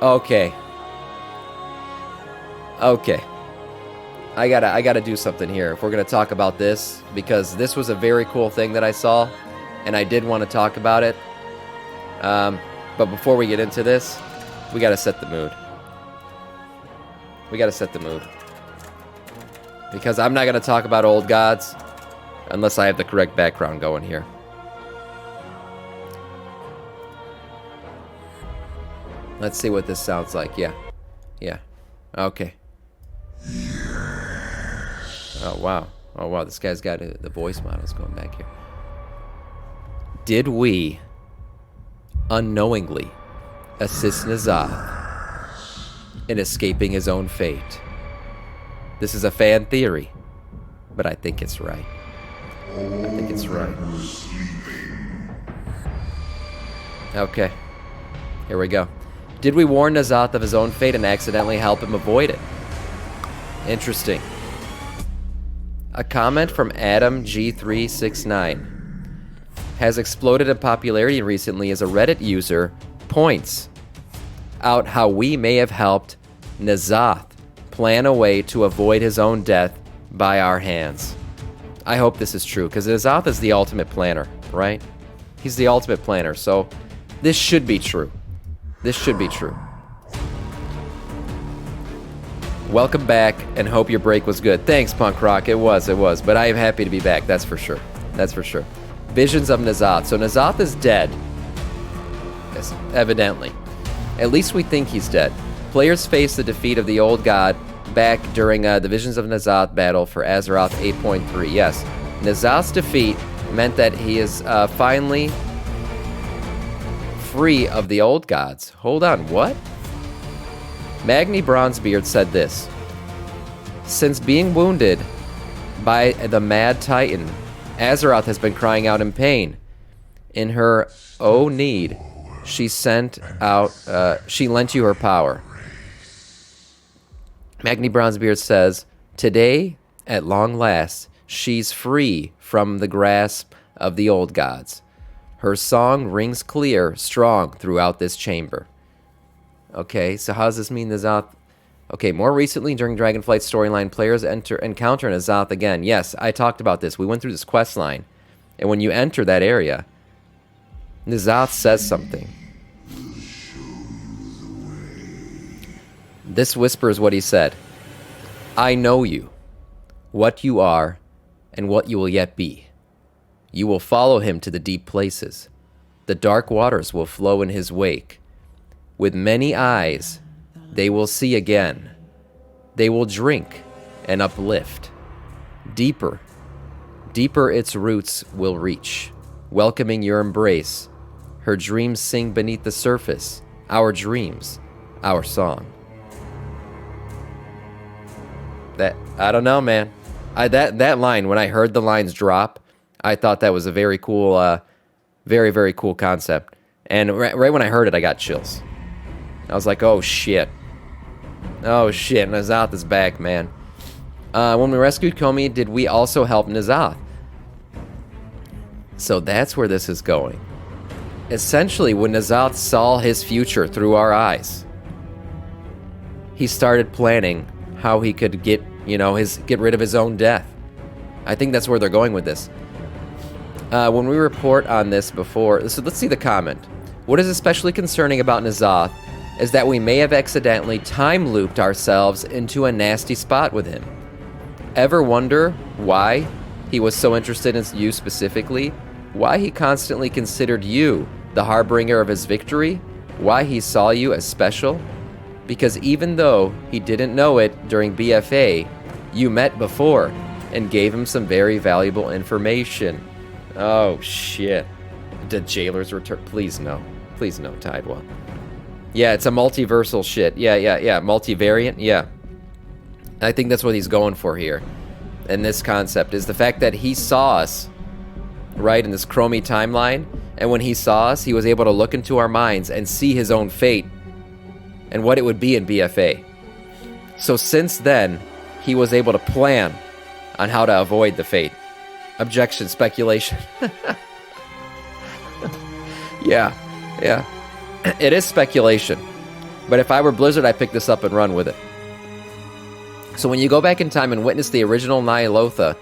Okay. Okay. I gotta do something here if we're gonna talk about this, because this was a very cool thing that I saw, and I did want to talk about it. But before we get into this, we gotta set the mood. We gotta set the mood. Because I'm not gonna talk about old gods unless I have the correct background going here. Let's see what this sounds like. Yeah. Yeah. Okay. Oh, wow. Oh, wow. This guy's got the voice models going back here. Did we unknowingly assist N'Zoth in escaping his own fate? This is a fan theory, but I think it's right. I think it's right. Okay. Here we go. Did we warn N'Zoth of his own fate and accidentally help him avoid it? Interesting. A comment from Adam G369 has exploded in popularity recently as a Reddit user points out how we may have helped N'Zoth plan a way to avoid his own death by our hands. I hope this is true, because N'Zoth is the ultimate planner, right? He's the ultimate planner, so this should be true. This should be true. Welcome back, and hope your break was good. Thanks, Punk Rock. It was. But I am happy to be back, that's for sure. That's for sure. Visions of N'Zoth. So N'Zoth is dead. Yes, evidently. At least we think he's dead. Players face the defeat of the old god back during the Visions of N'Zoth battle for Azeroth 8.3. Yes, N'Zoth's defeat meant that he is finally free of the old gods. Hold on, what? Magni Bronzebeard said this: since being wounded by the Mad Titan, Azeroth has been crying out in pain. In her need, she lent you her power. Magni Bronzebeard says, today, at long last, she's free from the grasp of the old gods. Her song rings clear, strong throughout this chamber. Okay, so how does this mean N'Zoth? Okay, more recently during Dragonflight storyline, players encounter N'Zoth again. Yes, I talked about this. We went through this quest line. And when you enter that area, N'Zoth says something. This whispers what he said. I know you, what you are, and what you will yet be. You will follow him to the deep places. The dark waters will flow in his wake. With many eyes, they will see again. They will drink and uplift. Deeper, deeper its roots will reach, welcoming your embrace. Her dreams sing beneath the surface. Our dreams, our song. I don't know, man. That line, when I heard the lines drop, I thought that was a very cool, very, very cool concept. And right when I heard it, I got chills. I was like, oh shit. Oh shit, N'Zoth is back, man. When we rescued Komi, did we also help N'Zoth? So that's where this is going. Essentially, when N'Zoth saw his future through our eyes, he started planning how he could get rid of his own death. I think that's where they're going with this. When we report on this before, so let's see the comment. What is especially concerning about N'Zoth is that we may have accidentally time-looped ourselves into a nasty spot with him. Ever wonder why he was so interested in you specifically? Why he constantly considered you the harbinger of his victory? Why he saw you as special? Because even though he didn't know it during BFA, you met before and gave him some very valuable information. Oh, shit. Did Jailer's Return? Please no. Please no, Tidewell. Yeah, it's a multiversal shit. Yeah. Multivariant, yeah. I think that's what he's going for here. And this concept is the fact that he saw us, right, in this Chromie timeline. And when he saw us, he was able to look into our minds and see his own fate and what it would be in BFA. So since then, he was able to plan on how to avoid the fate. Objection, speculation. Yeah. It is speculation. But if I were Blizzard, I'd pick this up and run with it. So when you go back in time and witness the original Ny'alotha,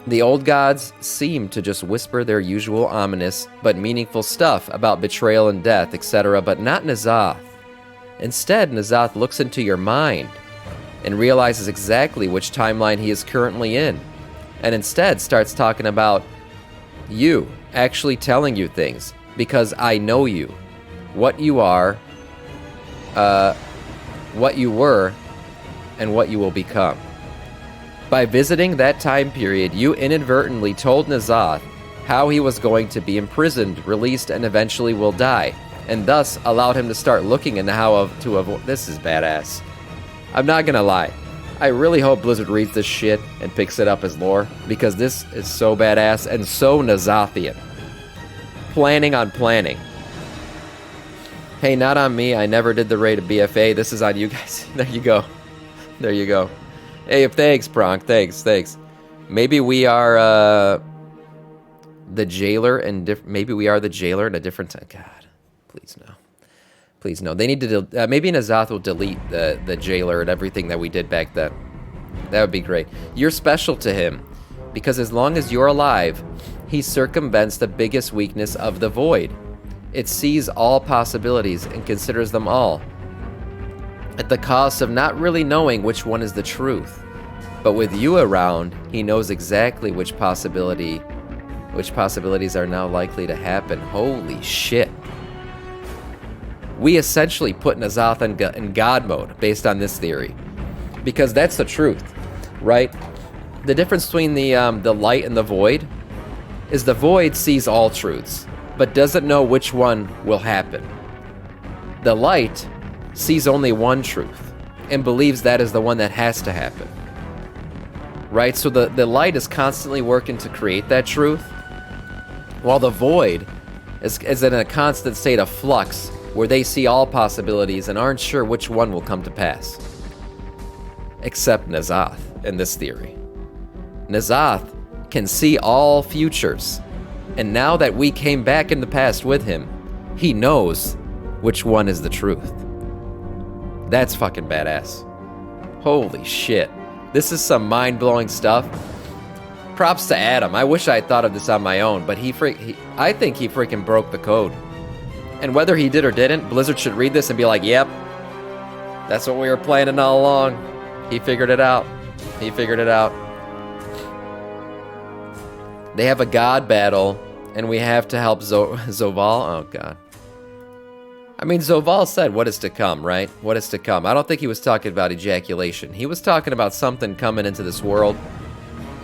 the old gods seem to just whisper their usual ominous but meaningful stuff about betrayal and death, etc., but not N'Zoth. Instead, N'Zoth looks into your mind and realizes exactly which timeline he is currently in, and instead starts talking about you, actually telling you things, because I know you, what you are, what you were, and what you will become. By visiting that time period, you inadvertently told N'Zoth how he was going to be imprisoned, released, and eventually will die, and thus allowed him to start looking into how to avoid. This is badass. I'm not gonna lie. I really hope Blizzard reads this shit and picks it up as lore, because this is so badass and so N'Zothian. Planning on planning. Hey, not on me. I never did the raid of BFA. This is on you guys. There you go. There you go. Hey, thanks, Bronk. Thanks. Maybe we are the jailer, and maybe we are the jailer in a different time. God, please no. Please no. They need to. Maybe N'Zoth will delete the jailer and everything that we did back then. That would be great. You're special to him, because as long as you're alive, he circumvents the biggest weakness of the void. It sees all possibilities and considers them all, at the cost of not really knowing which one is the truth. But with you around, he knows exactly which possibilities are now likely to happen. Holy shit. We essentially put N'Zoth in God mode based on this theory, because that's the truth, right? The difference between the light and the void is the void sees all truths, but doesn't know which one will happen. The light sees only one truth and believes that is the one that has to happen, right? So the light is constantly working to create that truth, while the void is in a constant state of flux, where they see all possibilities and aren't sure which one will come to pass. Except N'Zoth in this theory. N'Zoth can see all futures, and now that we came back in the past with him, he knows which one is the truth. That's fucking badass. Holy shit. This is some mind-blowing stuff. Props to Adam. I wish I had thought of this on my own, but I think he freaking broke the code. And whether he did or didn't, Blizzard should read this and be like, yep, that's what we were planning all along. He figured it out. He figured it out. They have a god battle, and we have to help Zoval. Oh, God. I mean, Zoval said what is to come, right? What is to come. I don't think he was talking about ejaculation. He was talking about something coming into this world,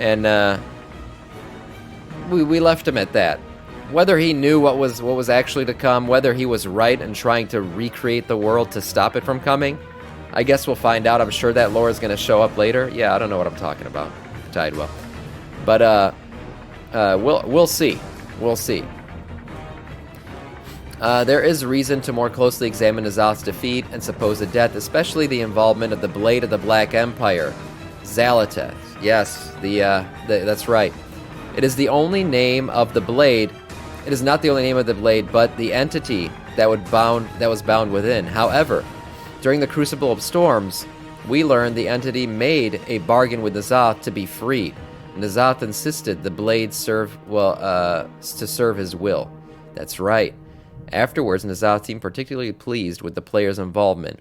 and we left him at that. Whether he knew what was actually to come, whether he was right in trying to recreate the world to stop it from coming, I guess we'll find out. I'm sure that lore is going to show up later. Yeah, I don't know what I'm talking about. Tidewell. But we'll see. We'll see. There is reason to more closely examine N'Zoth's defeat and supposed death, especially the involvement of the Blade of the Black Empire, Xal'atath. Yes, that's right. It is the only name of the blade. It is not the only name of the blade, but the entity that was bound within. However, during the Crucible of Storms, we learned the entity made a bargain with N'Zoth to be freed. N'Zoth insisted the blade to serve his will. That's right. Afterwards, N'Zoth seemed particularly pleased with the player's involvement,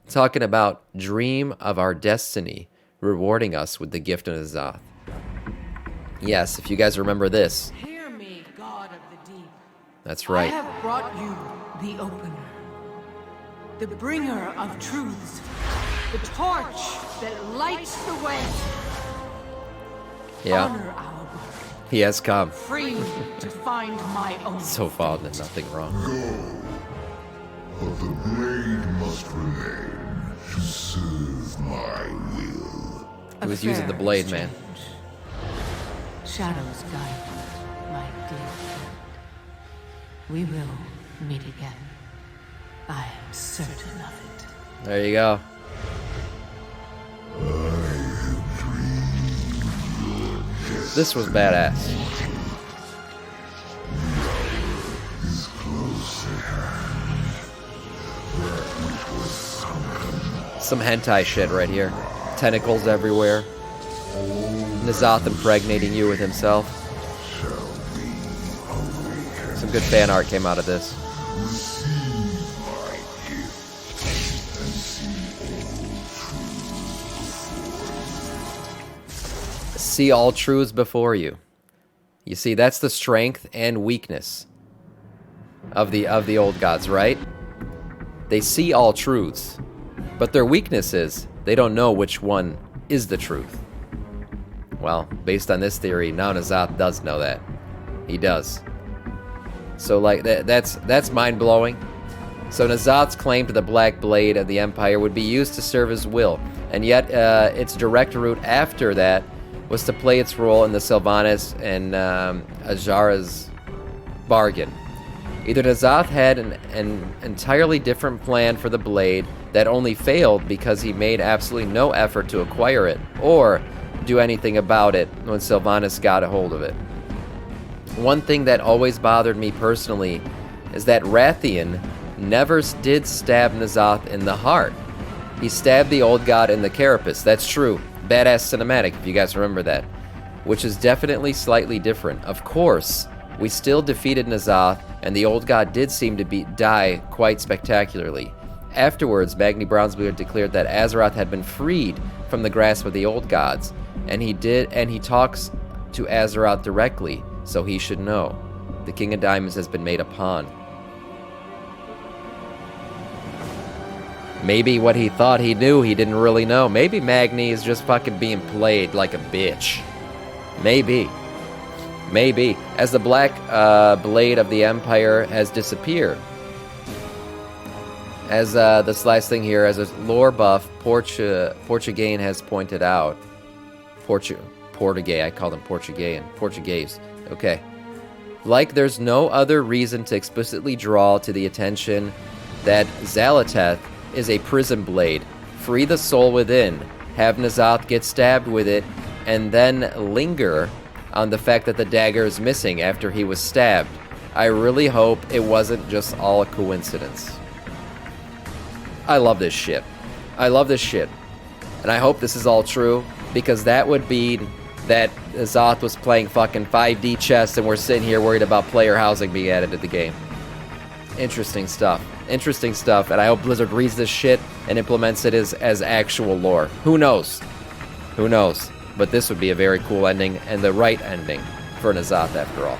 talking about dream of our destiny, rewarding us with the gift of N'Zoth. Yes, if you guys remember this. Hear me, God of the deep. That's right. I have brought you the opener, the bringer of truths, the torch that lights the way. Yeah. Honor our birth. He has come. Free to find my own. So far, there's nothing wrong. Go, but the blade must remain to serve my will. He was using the blade, man. Shadows guide you, my dear friend. We will meet again. I am certain of it. There you go. This was badass. Is close at hand. That which Some hentai shit right here. Tentacles everywhere. N'Zoth impregnating you with himself. Some good fan art came out of this. See all truths before you. You see, that's the strength and weakness of the old gods, right? They see all truths, but their weakness is they don't know which one is the truth. Well, based on this theory, now N'Zoth does know that. He does. So, like, that's mind-blowing. So N'Zoth's claim to the Black Blade of the Empire would be used to serve his will, and yet its direct route after that was to play its role in the Sylvanas and Azshara's bargain. Either N'Zoth had an entirely different plan for the blade that only failed because he made absolutely no effort to acquire it, or do anything about it when Sylvanas got a hold of it. One thing that always bothered me personally is that Rathian never did stab N'Zoth in the heart. He stabbed the old god in the carapace, that's true. Badass cinematic, if you guys remember that. Which is definitely slightly different. Of course, we still defeated N'Zoth, and the old god did seem to die quite spectacularly. Afterwards, Magni Bronzebeard declared that Azeroth had been freed from the grasp of the old gods, and he talks to Azeroth directly, so he should know. The King of Diamonds has been made a pawn. Maybe what he thought he knew, he didn't really know. Maybe Magni is just fucking being played like a bitch. Maybe. Maybe. As the Black Blade of the Empire has disappeared. As this last thing here, as a lore buff, Portuguese has pointed out. Portuguese, I call them Portuguese. Okay. Like there's no other reason to explicitly draw to the attention that Xal'atath is a prison blade. Free the soul within, have N'Zoth get stabbed with it, and then linger on the fact that the dagger is missing after he was stabbed. I really hope it wasn't just all a coincidence. I love this shit. I love this shit. And I hope this is all true, because that would be that N'Zoth was playing fucking 5D chess and we're sitting here worried about player housing being added to the game. Interesting stuff. Interesting stuff, and I hope Blizzard reads this shit and implements it as actual lore. Who knows? Who knows? But this would be a very cool ending, and the right ending for N'Zoth after all.